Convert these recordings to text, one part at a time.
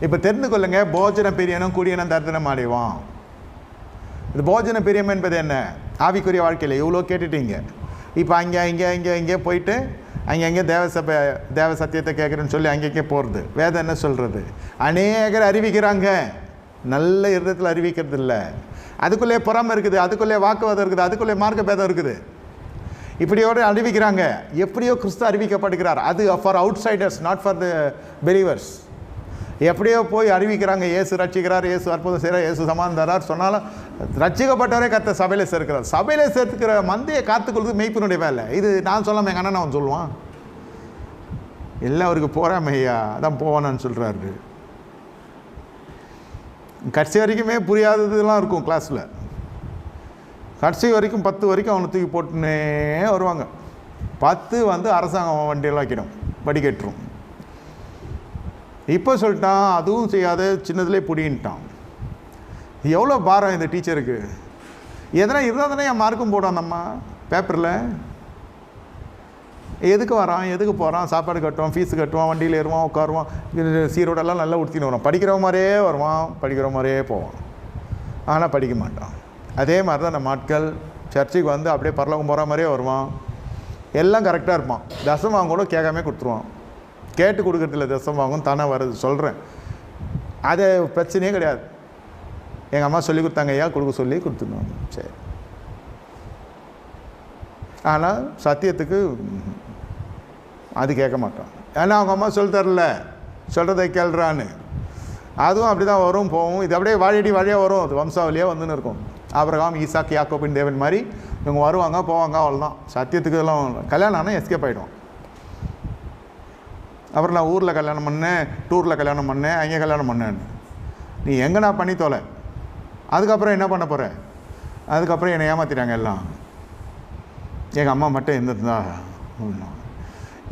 இப்போ தெரிந்து கொள்ளுங்க, போஜன பிரியனும் குடியனும் தரித்திரம் அடைவான். இது போஜன பிரியம் என்பது என்ன? ஆவிக்குரிய வாழ்க்கையில் இவ்வளோ கேட்டுட்டீங்க. இப்போ இங்கே போயிட்டு அங்கே தேவ சத்தியத்தை கேட்குறேன்னு சொல்லி அங்கங்கே போகிறது. வேதம் என்ன சொல்கிறது? அநேகர் அறிவிக்கிறாங்க, நல்ல இடத்துல அறிவிக்கிறது இல்லை. அதுக்குள்ளே பொறாமை இருக்குது, அதுக்குள்ளே வாக்குவாதம் இருக்குது, அதுக்குள்ளே மார்க்க பேதம் இருக்குது. இப்படியோடு அறிவிக்கிறாங்க. எப்படியோ கிறிஸ்து அறிவிக்கப்படுகிறார். அது for outsiders, not for the believers. எப்படியோ போய் அறிவிக்கிறாங்க, இயேசு ரட்சிக்கிறார், இயேசு அற்புதம் செய்கிறார், இயேசு சமாதானம் தரார் சொன்னாலும் ரட்சிக்கப்பட்டவரே கர்த்தர் சபையில் சேர்க்கிறார். சபையில் சேர்த்துக்கிற மந்தையை காத்துக்கொள்வது மெய்ப்பினுடைய வேலை. இது நான் சொல்லாமல் எங்கள் அண்ணன் அவன் சொல்லுவான், இல்லை அவருக்கு போகிறாமையா அதான் போவானான்னு சொல்கிறாரு. கடைசி வரைக்குமே புரியாததுலாம் இருக்கும் கிளாஸில். கடைசி வரைக்கும் 10 வரைக்கும் அவனை தூக்கி போட்டுன்னே வருவாங்க. 10 அரசாங்கம் வண்டியெல்லாம் வைக்கணும், படிக்கட்டுரும். இப்போ சொல்லிட்டான், அதுவும் செய்யாத சின்னதுலேயே பிடின்ட்டான். எவ்வளோ பாரம் இந்த டீச்சருக்கு. எதனா இருந்தால் தானே என் மார்க்கும் போடும் நம்ம பேப்பரில். எதுக்கு வரான், எதுக்கு போகிறான், சாப்பாடு கட்டுவான், ஃபீஸு கட்டுவான், வண்டியில் ஏறுவான், உட்காருவான், சீரோடெல்லாம் நல்லா உடுத்தின்னு வருவான், படிக்கிற மாதிரியே வருவான், படிக்கிற மாதிரியே போவான், ஆனால் படிக்க மாட்டான். அதே மாதிரி தான் நம்ம ஆட்கள் சர்ச்சுக்கு அப்படியே பரலோகம் போகிற மாதிரியே வருவான், எல்லாம் கரெக்டாக இருப்பான். தசம் கூட கேட்காமே கொடுத்துருவான். கேட்டு கொடுக்குறதில்ல, தசம் வாங்கும் தானே வருது சொல்கிறேன். அது பிரச்சனையே கிடையாது. எங்கள் அம்மா சொல்லி கொடுத்தாங்க, ஐயா கொடுக்க சொல்லி கொடுத்துருவாங்க, சரி. ஆனால் சத்தியத்துக்கு அது கேட்க மாட்டான். ஏன்னா அவங்க அம்மா சொல்லி தரல, சொல்கிறத கேள்றான்னு. அதுவும் அப்படி தான் வரும் போகும். இது அப்படியே வழியாக வரும், அது வம்சாவளியாக வந்துன்னு இருக்கும். ஆபிரகாம், ஈசாக்கு, யாக்கோபின் தேவன் மாதிரி இவங்க வருவாங்க போவாங்க, அவ்வளோதான். சத்தியத்துக்கு எல்லாம் கல்யாணம் ஆனால் எஸ்கேப் ஆகிடும். அப்புறம் நான் ஊரில் கல்யாணம் பண்ணேன், டூரில் கல்யாணம் பண்ணேன், அங்கே கல்யாணம் பண்ணேன்னு நீ எங்கே நான் பண்ணி தொலை. அதுக்கப்புறம் என்ன பண்ண போகிற? அதுக்கப்புறம் என்னை ஏமாற்றிட்டாங்க எல்லாம். எங்கள் அம்மா மட்டும் இருந்ததுதா.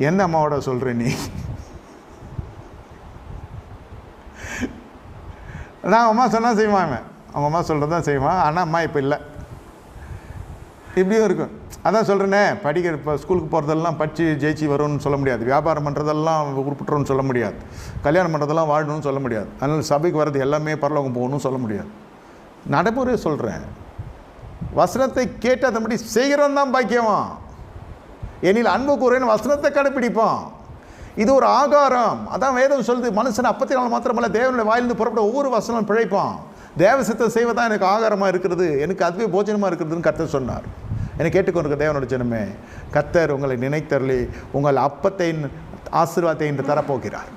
எந்த அம்மாவோட சொல்கிற நீ? நான் அம்மா சொன்னால் செய்வான், அவன் அவங்க அம்மா சொல்கிறது தான் செய்வான். ஆனால் அம்மா இப்போ இல்லை. இப்படியும் இருக்கும். அதான் சொல்கிறேனே, படிக்கிற இப்போ ஸ்கூலுக்கு போகிறதெல்லாம் படித்து ஜெயிச்சு வரும்னு சொல்ல முடியாது. வியாபாரம் பண்ணுறதெல்லாம் உருப்பிட்டுருன்னு சொல்ல முடியாது. கல்யாணம் பண்ணுறதெல்லாம் வாழணும்னு சொல்ல முடியாது. அதனால் சபைக்கு வர்றது எல்லாமே பரலோகம் போகணும்னு சொல்ல முடியாது. நடைமுறையை சொல்கிறேன். வசனத்தை கேட்டு அதன்படி செய்கிறவன் தான் பாக்கியவான். எனில் அன்பு கூறேன்னு வசனத்தை கடைப்பிடிப்பான். இது ஒரு ஆகாரம். அதான் வேதம் சொல்லுது, மனுஷன் அப்பத்தினால மாத்திரமல்ல தேவனுடைய வாயிலிருந்து புறப்பட ஒவ்வொரு வசனம் பிழைப்பான். தேவசத்தை செய்வதான் எனக்கு ஆகாரமாக இருக்கிறது, எனக்கு அதுவே போஜனமாக இருக்கிறதுன்னு கர்த்தர் சொன்னார். என்னை கேட்டுக்கொண்டிருக்க தேவனுடைய ஜனமே, கர்த்தர் உங்களை நினைத்தருளி உங்கள் அப்பத்தை ஆசீர்வாதத்தை இன்று தரப்போகிறார்.